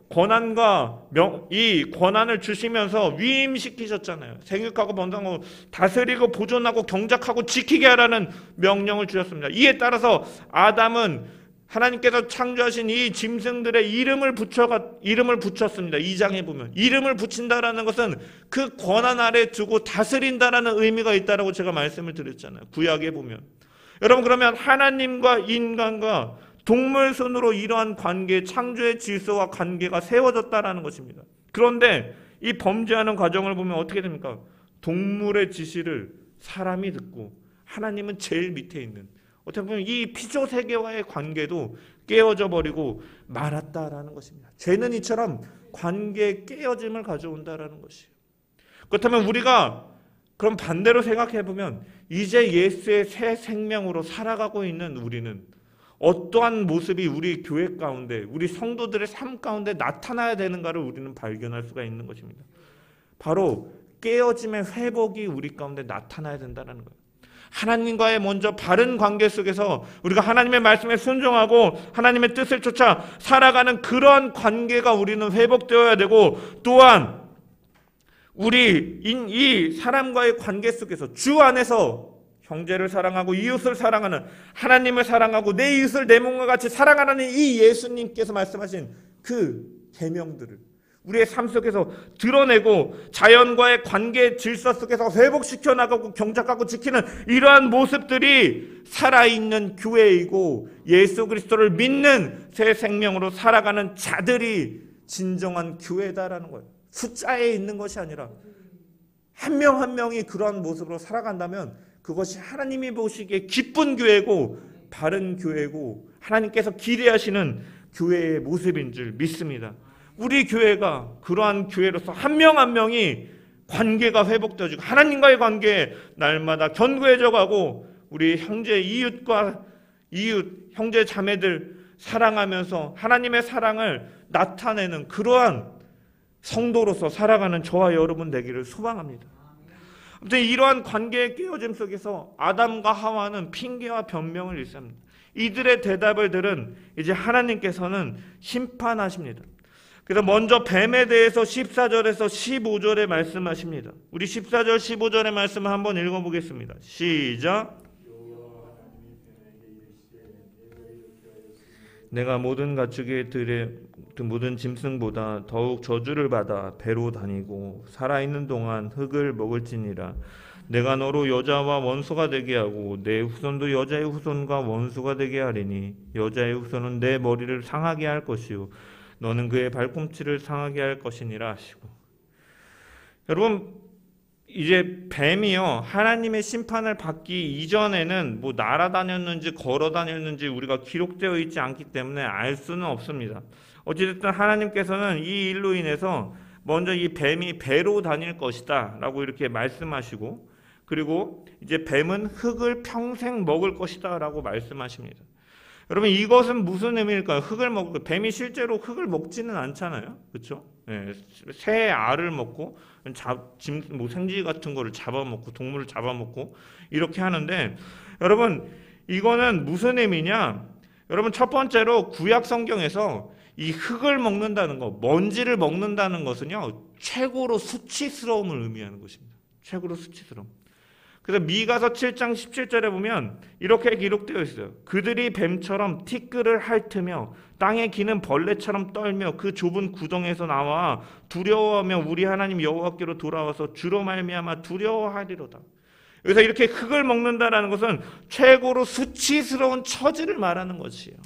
이 권한을 주시면서 위임시키셨잖아요. 생육하고 번성하고 다스리고 보존하고 경작하고 지키게 하라는 명령을 주셨습니다. 이에 따라서 아담은 하나님께서 창조하신 이 짐승들의 이름을 붙였습니다. 2장에 보면 이름을 붙인다라는 것은 그 권한 아래 두고 다스린다라는 의미가 있다라고 제가 말씀을 드렸잖아요. 구약에 보면. 여러분, 그러면 하나님과 인간과 동물 손으로 이러한 관계, 창조의 질서와 관계가 세워졌다라는 것입니다. 그런데 이 범죄하는 과정을 보면 어떻게 됩니까? 동물의 지시를 사람이 듣고 하나님은 제일 밑에 있는, 어떻게 보면 이 피조 세계와의 관계도 깨어져 버리고 말았다라는 것입니다. 죄는 이처럼 관계의 깨어짐을 가져온다라는 것이에요. 그렇다면 우리가 그럼 반대로 생각해 보면 이제 예수의 새 생명으로 살아가고 있는 우리는 어떠한 모습이 우리 교회 가운데, 우리 성도들의 삶 가운데 나타나야 되는가를 우리는 발견할 수가 있는 것입니다. 바로 깨어짐의 회복이 우리 가운데 나타나야 된다는 거예요. 하나님과의 먼저 바른 관계 속에서 우리가 하나님의 말씀에 순종하고 하나님의 뜻을 쫓아 살아가는 그러한 관계가 우리는 회복되어야 되고, 또한 우리 이 사람과의 관계 속에서 주 안에서 형제를 사랑하고 이웃을 사랑하는, 하나님을 사랑하고 내 이웃을 내 몸과 같이 사랑하는 이 예수님께서 말씀하신 그 계명들을 우리의 삶 속에서 드러내고 자연과의 관계 질서 속에서 회복시켜 나가고 경작하고 지키는 이러한 모습들이 살아있는 교회이고 예수 그리스도를 믿는 새 생명으로 살아가는 자들이 진정한 교회다라는 거예요. 숫자에 있는 것이 아니라 한 명 한 명이 그러한 모습으로 살아간다면 그것이 하나님이 보시기에 기쁜 교회고 바른 교회고 하나님께서 기대하시는 교회의 모습인 줄 믿습니다. 우리 교회가 그러한 교회로서 한 명 한 명이 관계가 회복되어지고 하나님과의 관계에 날마다 견고해져 가고 우리 형제 이웃과 이웃 형제 자매들 사랑하면서 하나님의 사랑을 나타내는 그러한 성도로서 살아가는 저와 여러분 되기를 소망합니다. 아무튼 이러한 관계의 깨어짐 속에서 아담과 하와는 핑계와 변명을 일삼니다. 이들의 대답을 들은 이제 하나님께서는 심판하십니다. 그래서 먼저 뱀에 대해서 14절에서 15절에 말씀하십니다. 우리 14절 15절의 말씀을 한번 읽어보겠습니다. 시작. 내가 모든 가축의 들의 모든 짐승보다 더욱 저주를 받아 배로 다니고 살아있는 동안 흙을 먹을지니라. 내가 너로 여자와 원수가 되게 하고 내 후손도 여자의 후손과 원수가 되게 하리니 여자의 후손은 내 머리를 상하게 할 것이요 너는 그의 발꿈치를 상하게 할 것이니라 하시고. 여러분, 이제 뱀이요 하나님의 심판을 받기 이전에는 뭐 날아다녔는지 걸어다녔는지 우리가 기록되어 있지 않기 때문에 알 수는 없습니다. 어찌됐든 하나님께서는 이 일로 인해서 먼저 이 뱀이 배로 다닐 것이다 라고 이렇게 말씀하시고, 그리고 이제 뱀은 흙을 평생 먹을 것이다 라고 말씀하십니다. 여러분, 이것은 무슨 의미일까요? 흙을 먹고, 뱀이 실제로 흙을 먹지는 않잖아요. 그렇죠? 네, 새 알을 먹고 뭐 생쥐 같은 거를 잡아먹고 동물을 잡아먹고 이렇게 하는데, 여러분 이거는 무슨 의미냐? 여러분, 첫 번째로 구약 성경에서 이 흙을 먹는다는 것, 먼지를 먹는다는 것은요 최고로 수치스러움을 의미하는 것입니다. 최고로 수치스러움. 그래서 미가서 7장 17절에 보면 이렇게 기록되어 있어요. 그들이 뱀처럼 티끌을 핥으며 땅에 기는 벌레처럼 떨며 그 좁은 구덩이에서 나와 두려워하며 우리 하나님 여호와께로 돌아와서 주로 말미암아 두려워하리로다. 그래서 이렇게 흙을 먹는다라는 것은 최고로 수치스러운 처지를 말하는 것이에요.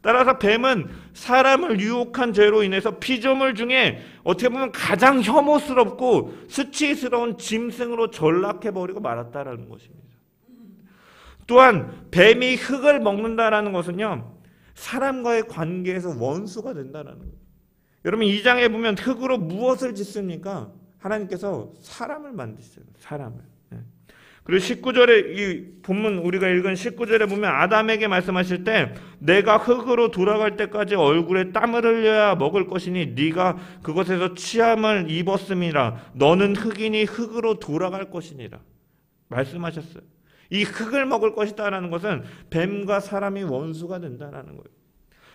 따라서 뱀은 사람을 유혹한 죄로 인해서 피조물 중에 어떻게 보면 가장 혐오스럽고 수치스러운 짐승으로 전락해버리고 말았다라는 것입니다. 또한 뱀이 흙을 먹는다라는 것은요 사람과의 관계에서 원수가 된다라는 거예요. 여러분, 이 장에 보면 흙으로 무엇을 짓습니까? 하나님께서 사람을 만드셨어요. 사람을. 그리고 19절에 이 본문 우리가 읽은 19절에 보면 아담에게 말씀하실 때 내가 흙으로 돌아갈 때까지 얼굴에 땀을 흘려야 먹을 것이니 네가 그것에서 취함을 입었음이라. 너는 흙이니 흙으로 돌아갈 것이니라 말씀하셨어요. 이 흙을 먹을 것이다라는 것은 뱀과 사람이 원수가 된다는 거예요.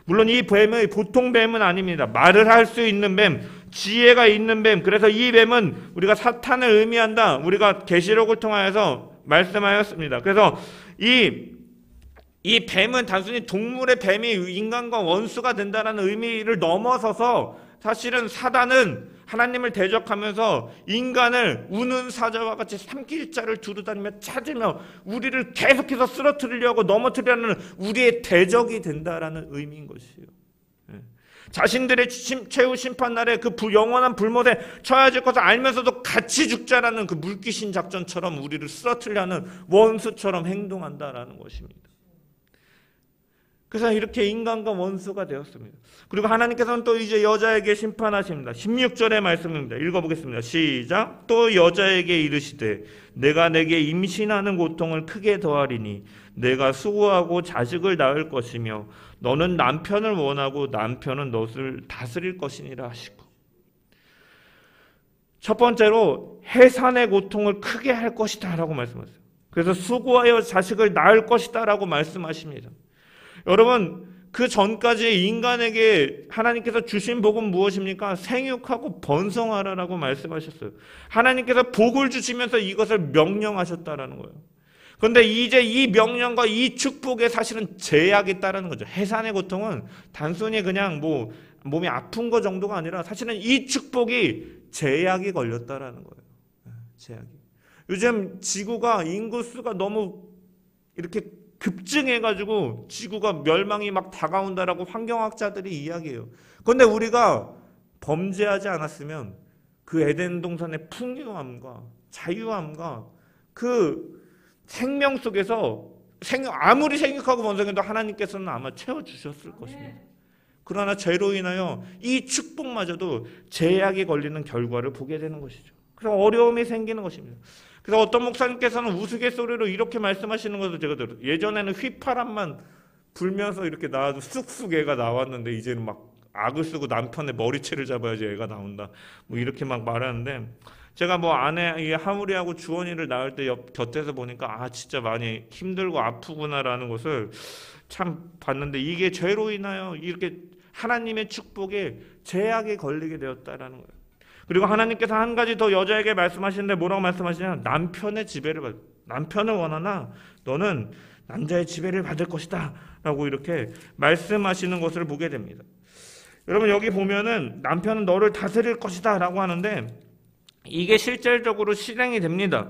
물론 이 뱀은 보통 뱀은 아닙니다. 말을 할 수 있는 뱀, 지혜가 있는 뱀. 그래서 이 뱀은 우리가 사탄을 의미한다. 우리가 계시록을 통하여서 말씀하였습니다. 그래서 이 뱀은 단순히 동물의 뱀이 인간과 원수가 된다는 의미를 넘어서서 사실은 사단은 하나님을 대적하면서 인간을 우는 사자와 같이 산길자를 두루다니며 찾으며 우리를 계속해서 쓰러뜨리려고 넘어뜨리려는 우리의 대적이 된다라는 의미인 것이에요. 자신들의 최후 심판날에 그 영원한 불못에 처해질 것을 알면서도 같이 죽자라는 그 물귀신 작전처럼 우리를 쓰러뜨리려는 원수처럼 행동한다라는 것입니다. 그래서 이렇게 인간과 원수가 되었습니다. 그리고 하나님께서는 또 이제 여자에게 심판하십니다. 16절의 말씀입니다. 읽어보겠습니다. 시작. 또 여자에게 이르시되 내가 내게 임신하는 고통을 크게 더하리니 내가 수고하고 자식을 낳을 것이며 너는 남편을 원하고 남편은 너를 다스릴 것이니라 하시고, 첫 번째로 해산의 고통을 크게 할 것이다 라고 말씀하세요. 그래서 수고하여 자식을 낳을 것이다 라고 말씀하십니다. 여러분, 그 전까지 인간에게 하나님께서 주신 복은 무엇입니까? 생육하고 번성하라라고 말씀하셨어요. 하나님께서 복을 주시면서 이것을 명령하셨다라는 거예요. 그런데 이제 이 명령과 이 축복에 사실은 제약이 있다는 거죠. 해산의 고통은 단순히 그냥 몸이 아픈 거 정도가 아니라 사실은 이 축복이 제약이 걸렸다라는 거예요. 제약이. 요즘 지구가 인구수가 너무 이렇게 급증해가지고 지구가 멸망이 막 다가온다라고 환경학자들이 이야기해요. 그런데 우리가 범죄하지 않았으면 그 에덴 동산의 풍요함과 자유함과 그 생명 속에서 아무리 생육하고 번성해도 하나님께서는 아마 채워주셨을 것입니다. 그러나 죄로 인하여 이 축복마저도 제약이 걸리는 결과를 보게 되는 것이죠. 그래서 어려움이 생기는 것입니다. 그래서 어떤 목사님께서는 우스갯소리로 이렇게 말씀하시는 것을 제가 들어요. 예전에는 휘파람만 불면서 이렇게 나와도 쑥쑥 애가 나왔는데 이제는 막 악을 쓰고 남편의 머리채를 잡아야지 애가 나온다. 이렇게 막 말하는데, 제가 아내 이 하무리하고 주원이를 낳을 때 곁에서 보니까 진짜 많이 힘들고 아프구나라는 것을 참 봤는데, 이게 죄로 인하여 이렇게 하나님의 축복에 제약이 걸리게 되었다라는 거예요. 그리고 하나님께서 한 가지 더 여자에게 말씀하시는데 뭐라고 말씀하시냐? 남편의 지배를 받. 남편을 원하나 너는 남자의 지배를 받을 것이다 라고 이렇게 말씀하시는 것을 보게 됩니다. 여러분, 여기 보면은 남편은 너를 다스릴 것이다 라고 하는데 이게 실질적으로 실행이 됩니다.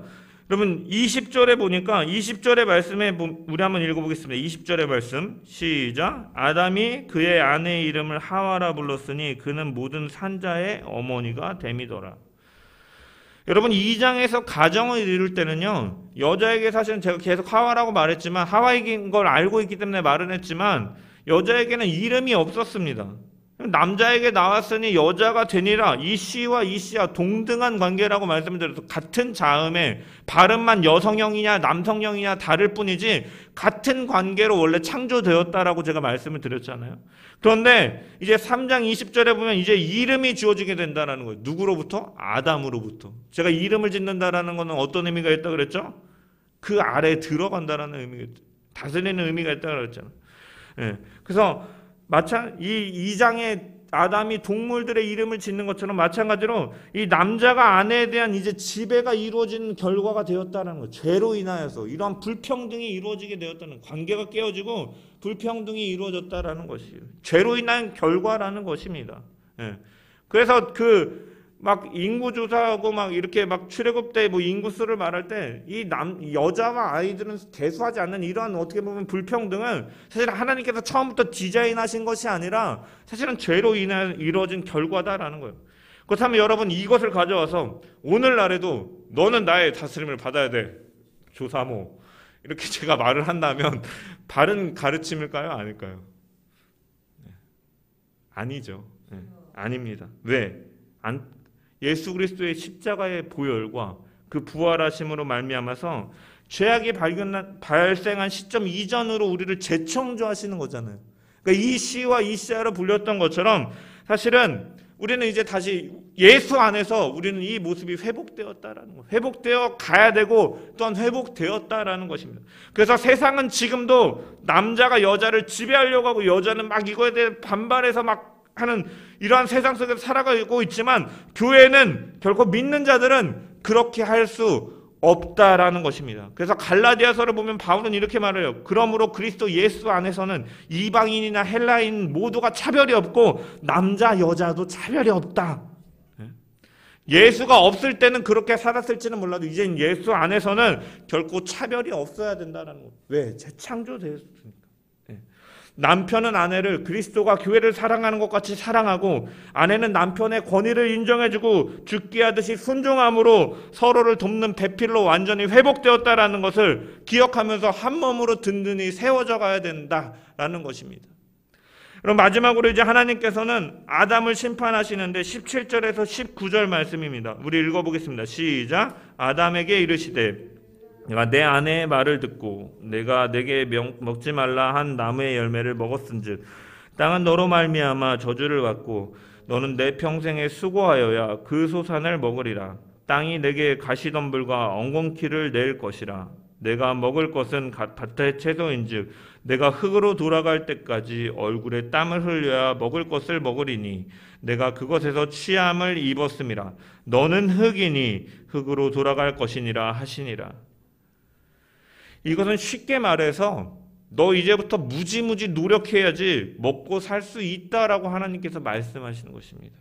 여러분, 20절에 보니까 20절의 말씀에 우리 한번 읽어보겠습니다. 20절의 말씀 시작. 아담이 그의 아내의 이름을 하와라 불렀으니 그는 모든 산자의 어머니가 됨이더라. 여러분, 2장에서 가정을 이룰 때는요, 여자에게 사실은 제가 계속 하와라고 말했지만 하와인 걸 알고 있기 때문에 말은 했지만 여자에게는 이름이 없었습니다. 남자에게 나왔으니 여자가 되니라. 이 씨와 이 씨와 동등한 관계라고 말씀을 드려서 같은 자음에 발음만 여성형이냐 남성형이냐 다를 뿐이지 같은 관계로 원래 창조되었다라고 제가 말씀을 드렸잖아요. 그런데 이제 3장 20절에 보면 이제 이름이 주어지게 된다는 거예요. 누구로부터? 아담으로부터. 제가 이름을 짓는다라는 것은 어떤 의미가 있다 그랬죠? 그 아래에 들어간다라는 의미가 있죠. 다스리는 의미가 있다 그랬잖아요. 예. 그래서 이 2장에 아담이 동물들의 이름을 짓는 것처럼 마찬가지로 이 남자가 아내에 대한 이제 지배가 이루어지는 결과가 되었다는 거예요. 죄로 인하여서 이러한 불평등이 이루어지게 되었다는, 관계가 깨어지고 불평등이 이루어졌다라는 것이에요. 죄로 인한 결과라는 것입니다. 예. 그래서 막 인구 조사하고 막 이렇게 막 출애굽 때 인구수를 말할 때 이 여자와 아이들은 대수하지 않는 이러한 어떻게 보면 불평등은 사실 하나님께서 처음부터 디자인하신 것이 아니라 사실은 죄로 인해 이루어진 결과다라는 거예요. 그렇다면 여러분, 이것을 가져와서 오늘날에도 너는 나의 다스림을 받아야 돼, 조사모, 이렇게 제가 말을 한다면 바른 가르침일까요? 아닐까요? 아니죠. 아닙니다. 왜? 예수 그리스도의 십자가의 보혈과 그 부활하심으로 말미암아서 죄악이 발생한 시점 이전으로 우리를 재창조하시는 거잖아요. 그러니까 이 씨와 이 씨아로 불렸던 것처럼 사실은 우리는 이제 다시 예수 안에서 우리는 이 모습이 회복되었다라는 거, 회복되어 가야 되고 또한 회복되었다라는 것입니다. 그래서 세상은 지금도 남자가 여자를 지배하려고 하고 여자는 막 이거에 대해 반발해서 막 하는 이러한 세상 속에서 살아가고 있지만 교회는 결코 믿는 자들은 그렇게 할 수 없다라는 것입니다. 그래서 갈라디아서를 보면 바울은 이렇게 말해요. 그러므로 그리스도 예수 안에서는 이방인이나 헬라인 모두가 차별이 없고 남자 여자도 차별이 없다. 예수가 없을 때는 그렇게 살았을지는 몰라도 이젠 예수 안에서는 결코 차별이 없어야 된다는 거. 왜? 재창조되었으니까. 남편은 아내를 그리스도가 교회를 사랑하는 것 같이 사랑하고 아내는 남편의 권위를 인정해주고 죽게 하듯이 순종함으로 서로를 돕는 배필로 완전히 회복되었다라는 것을 기억하면서 한 몸으로 든든히 세워져 가야 된다라는 것입니다. 그럼 마지막으로 이제 하나님께서는 아담을 심판하시는데 17절에서 19절 말씀입니다. 우리 읽어보겠습니다. 시작. 아담에게 이르시되 내가 내 아내의 말을 듣고 내가 내게 먹지 말라 한 나무의 열매를 먹었은즉 땅은 너로 말미암아 저주를 받고 너는 내 평생에 수고하여야 그 소산을 먹으리라. 땅이 내게 가시덤불과 엉겅퀴를 낼 것이라. 내가 먹을 것은 밭의 채소인즉 내가 흙으로 돌아갈 때까지 얼굴에 땀을 흘려야 먹을 것을 먹으리니 내가 그것에서 취함을 입었음이라. 너는 흙이니 흙으로 돌아갈 것이니라 하시니라. 이것은 쉽게 말해서 너 이제부터 무지무지 노력해야지 먹고 살 수 있다라고 하나님께서 말씀하시는 것입니다.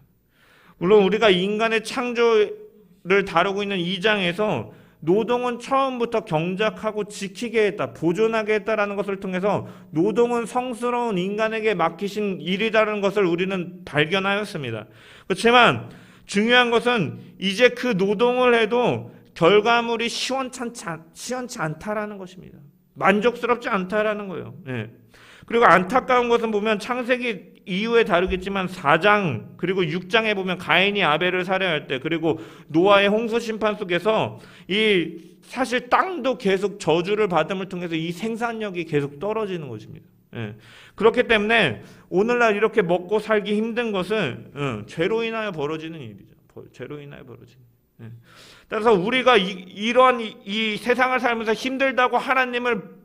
물론 우리가 인간의 창조를 다루고 있는 이 장에서 노동은 처음부터 경작하고 지키게 했다, 보존하게 했다라는 것을 통해서 노동은 성스러운 인간에게 맡기신 일이라는 것을 우리는 발견하였습니다. 그렇지만 중요한 것은 이제 그 노동을 해도 결과물이 시원치 않다라는 것입니다. 만족스럽지 않다라는 거예요. 네. 그리고 안타까운 것은 보면 창세기 이후에 다루겠지만 4장 그리고 6장에 보면 가인이 아벨을 살해할 때 그리고 노아의 홍수 심판 속에서 이 사실 땅도 계속 저주를 받음을 통해서 이 생산력이 계속 떨어지는 것입니다. 예. 그렇기 때문에 오늘날 이렇게 먹고 살기 힘든 것은 죄로 인하여 벌어지는 일이죠. 죄로 인하여 벌어지는. 예. 따라서 우리가 이러한 이 세상을 살면서 힘들다고 하나님을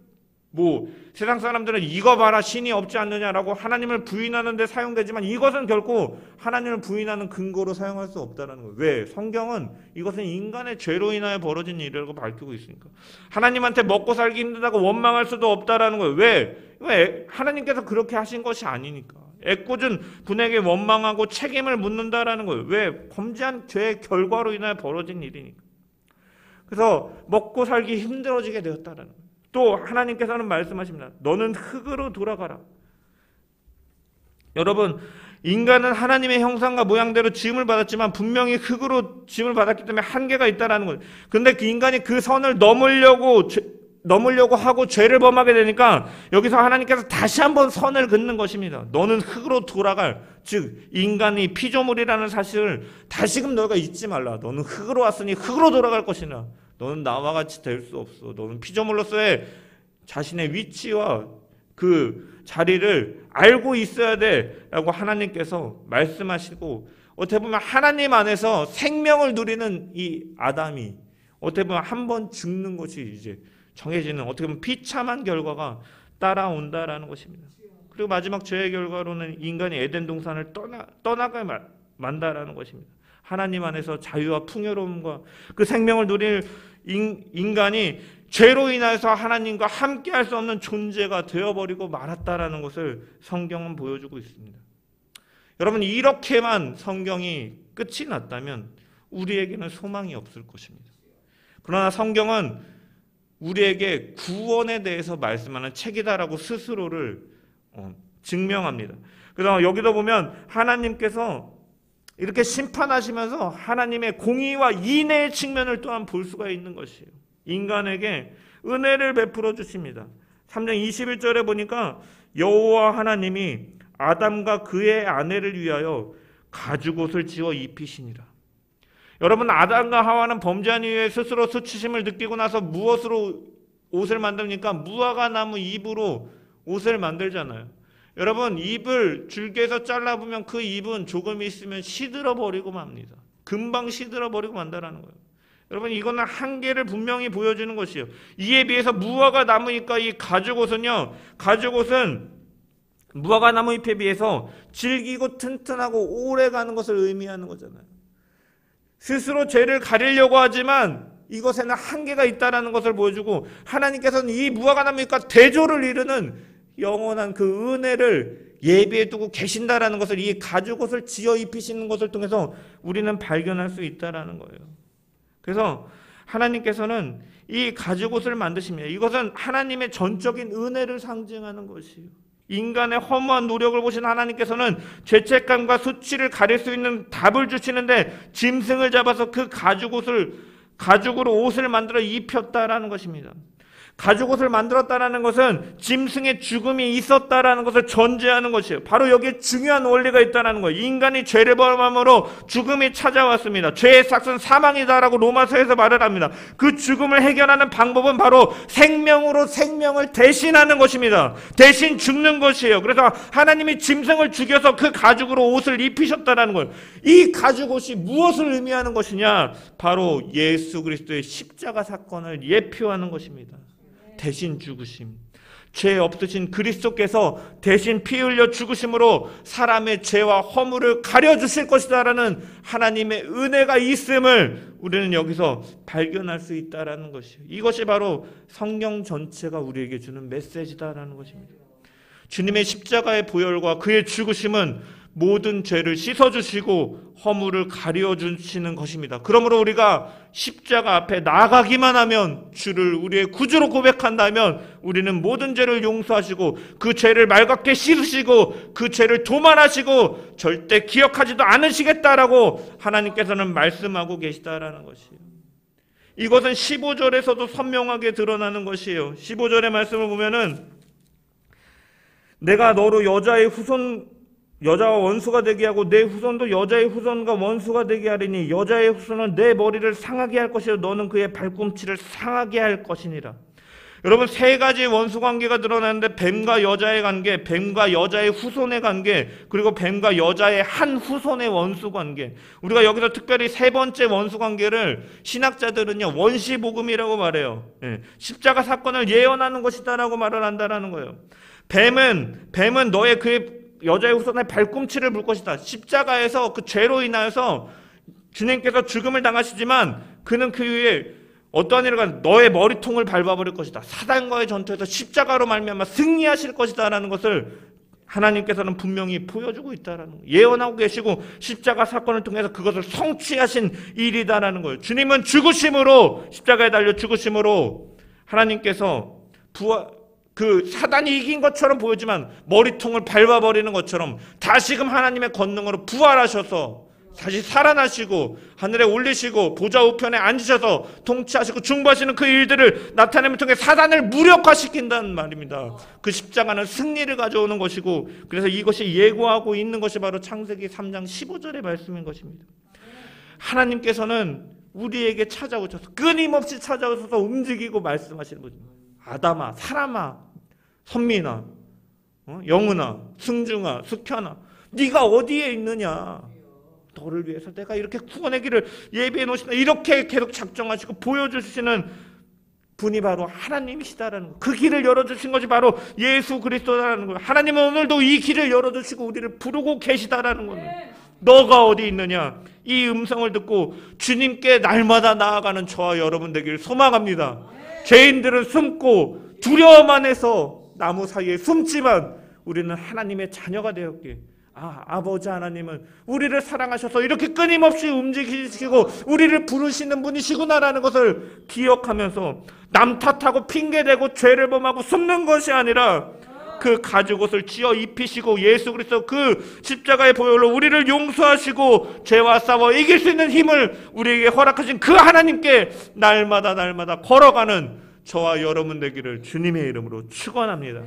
세상 사람들은 이거 봐라 신이 없지 않느냐라고 하나님을 부인하는 데 사용되지만 이것은 결코 하나님을 부인하는 근거로 사용할 수 없다는 거예요. 왜? 성경은 이것은 인간의 죄로 인하여 벌어진 일이라고 밝히고 있으니까. 하나님한테 먹고 살기 힘들다고 원망할 수도 없다라는 거예요. 왜? 하나님께서 그렇게 하신 것이 아니니까. 애꿎은 분에게 원망하고 책임을 묻는다라는 거예요. 왜? 범죄한 죄의 결과로 인하여 벌어진 일이니까. 그래서 먹고 살기 힘들어지게 되었다라는 거예요. 또 하나님께서는 말씀하십니다. 너는 흙으로 돌아가라. 여러분, 인간은 하나님의 형상과 모양대로 지음을 받았지만 분명히 흙으로 지음을 받았기 때문에 한계가 있다는 거예요. 근데 그 인간이 그 선을 넘으려고 하고 죄를 범하게 되니까 여기서 하나님께서 다시 한번 선을 긋는 것입니다. 너는 흙으로 돌아갈, 즉 인간이 피조물이라는 사실을 다시금 너희가 잊지 말라. 너는 흙으로 왔으니 흙으로 돌아갈 것이나 너는 나와 같이 될 수 없어. 너는 피조물로서의 자신의 위치와 그 자리를 알고 있어야 돼 라고 하나님께서 말씀하시고, 어떻게 보면 하나님 안에서 생명을 누리는 이 아담이 어떻게 보면 한번 죽는 것이 이제 정해지는, 어떻게 보면 비참한 결과가 따라온다라는 것입니다. 그리고 마지막 죄의 결과로는 인간이 에덴 동산을 떠나게 만다라는 것입니다. 하나님 안에서 자유와 풍요로움과 그 생명을 누릴 인간이 죄로 인해서 하나님과 함께할 수 없는 존재가 되어버리고 말았다라는 것을 성경은 보여주고 있습니다. 여러분, 이렇게만 성경이 끝이 났다면 우리에게는 소망이 없을 것입니다. 그러나 성경은 우리에게 구원에 대해서 말씀하는 책이다라고 스스로를 증명합니다. 그래서 여기도 보면 하나님께서 이렇게 심판하시면서 하나님의 공의와 인애의 측면을 또한 볼 수가 있는 것이에요. 인간에게 은혜를 베풀어 주십니다. 3장 21절에 보니까 여호와 하나님이 아담과 그의 아내를 위하여 가죽옷을 지어 입히시니라. 여러분, 아담과 하와는 범죄한 이후에 스스로 수치심을 느끼고 나서 무엇으로 옷을 만듭니까? 무화과 나무 잎으로 옷을 만들잖아요. 여러분, 잎을 줄기에서 잘라보면 그 잎은 조금 있으면 시들어버리고 맙니다. 금방 시들어버리고 만다라는 거예요. 여러분, 이거는 한계를 분명히 보여주는 것이에요. 이에 비해서 무화과 나무니까 이 가죽옷은요, 가죽옷은 무화과 나무 잎에 비해서 질기고 튼튼하고 오래 가는 것을 의미하는 거잖아요. 스스로 죄를 가리려고 하지만 이것에는 한계가 있다는 것을 보여주고, 하나님께서는 이 무화과 나무 잎과 대조를 이루는 영원한 그 은혜를 예비해 두고 계신다라는 것을, 이 가죽옷을 지어 입히시는 것을 통해서 우리는 발견할 수 있다라는 거예요. 그래서 하나님께서는 이 가죽옷을 만드십니다. 이것은 하나님의 전적인 은혜를 상징하는 것이에요. 인간의 허무한 노력을 보신 하나님께서는 죄책감과 수치를 가릴 수 있는 답을 주시는데 짐승을 잡아서 그 가죽으로 옷을 만들어 입혔다라는 것입니다. 가죽옷을 만들었다라는 것은 짐승의 죽음이 있었다라는 것을 전제하는 것이에요. 바로 여기에 중요한 원리가 있다는 거예요. 인간이 죄를 범함으로 죽음이 찾아왔습니다. 죄의 삭은 사망이다라고 로마서에서 말을 합니다. 그 죽음을 해결하는 방법은 바로 생명으로 생명을 대신하는 것입니다. 대신 죽는 것이에요. 그래서 하나님이 짐승을 죽여서 그 가죽으로 옷을 입히셨다는 거예요. 이 가죽옷이 무엇을 의미하는 것이냐? 바로 예수 그리스도의 십자가 사건을 예표하는 것입니다. 대신 죽으심, 죄 없으신 그리스도께서 대신 피 흘려 죽으심으로 사람의 죄와 허물을 가려주실 것이다라는 하나님의 은혜가 있음을 우리는 여기서 발견할 수 있다라는 것이에요. 이것이 바로 성경 전체가 우리에게 주는 메시지다라는 것입니다. 주님의 십자가의 보혈과 그의 죽으심은 모든 죄를 씻어주시고 허물을 가려주시는 것입니다. 그러므로 우리가 십자가 앞에 나가기만 하면, 주를 우리의 구주로 고백한다면 우리는 모든 죄를 용서하시고 그 죄를 맑게 씻으시고 그 죄를 도말하시고 절대 기억하지도 않으시겠다라고 하나님께서는 말씀하고 계시다라는 것이에요. 이것은 15절에서도 선명하게 드러나는 것이에요. 15절의 말씀을 보면은 내가 너로 여자와 원수가 되게 하고 내 후손도 여자의 후손과 원수가 되게 하리니 여자의 후손은 내 머리를 상하게 할 것이요 너는 그의 발꿈치를 상하게 할 것이니라. 여러분, 세 가지 원수 관계가 드러나는데 뱀과 여자의 관계, 뱀과 여자의 후손의 관계, 그리고 뱀과 여자의 한 후손의 원수 관계. 우리가 여기서 특별히 세 번째 원수 관계를 신학자들은요 원시복음이라고 말해요. 십자가 사건을 예언하는 것이다라고 말을 한다라는 거예요. 뱀은 너의 그의 여자의 후손의 발꿈치를 물 것이다. 십자가에서 그 죄로 인하여서 주님께서 죽음을 당하시지만 그는 그 위에 어떠한 일을 가서 너의 머리통을 밟아버릴 것이다. 사단과의 전투에서 십자가로 말미암아 승리하실 것이다라는 것을 하나님께서는 분명히 보여주고 있다라는 거예요. 예언하고 계시고 십자가 사건을 통해서 그것을 성취하신 일이다라는 거예요. 주님은 죽으심으로, 십자가에 달려 죽으심으로 하나님께서 그 사단이 이긴 것처럼 보이지만 머리통을 밟아버리는 것처럼 다시금 하나님의 권능으로 부활하셔서 다시 살아나시고 하늘에 올리시고 보좌 우편에 앉으셔서 통치하시고 중보하시는 그 일들을 나타내는 통해 사단을 무력화시킨다는 말입니다. 그 십자가는 승리를 가져오는 것이고, 그래서 이것이 예고하고 있는 것이 바로 창세기 3장 15절의 말씀인 것입니다. 하나님께서는 우리에게 찾아오셔서 끊임없이 찾아오셔서 움직이고 말씀하시는 것입니다. 아담아, 사람아, 선민아, 영은아, 승중아, 숙현아, 네가 어디에 있느냐? 너를 위해서 내가 이렇게 구원의 길을 예비해 놓으신다. 이렇게 계속 작정하시고 보여주시는 분이 바로 하나님이시다라는 거. 그 길을 열어주신 것이 바로 예수 그리스도라는 거예요. 하나님은 오늘도 이 길을 열어주시고 우리를 부르고 계시다라는 거예요. 너가 어디 있느냐? 이 음성을 듣고 주님께 날마다 나아가는 저와 여러분 되기를 소망합니다. 죄인들은 숨고 두려워만 해서 나무 사이에 숨지만 우리는 하나님의 자녀가 되었기에, 아버지 하나님은 우리를 사랑하셔서 이렇게 끊임없이 움직이시고 우리를 부르시는 분이시구나라는 것을 기억하면서 남 탓하고 핑계대고 죄를 범하고 숨는 것이 아니라 그 가죽옷을 지어 입히시고 예수 그리스도 그 십자가의 보혈로 우리를 용서하시고 죄와 싸워 이길 수 있는 힘을 우리에게 허락하신 그 하나님께 날마다 걸어가는 저와 여러분 되기를 주님의 이름으로 축원합니다.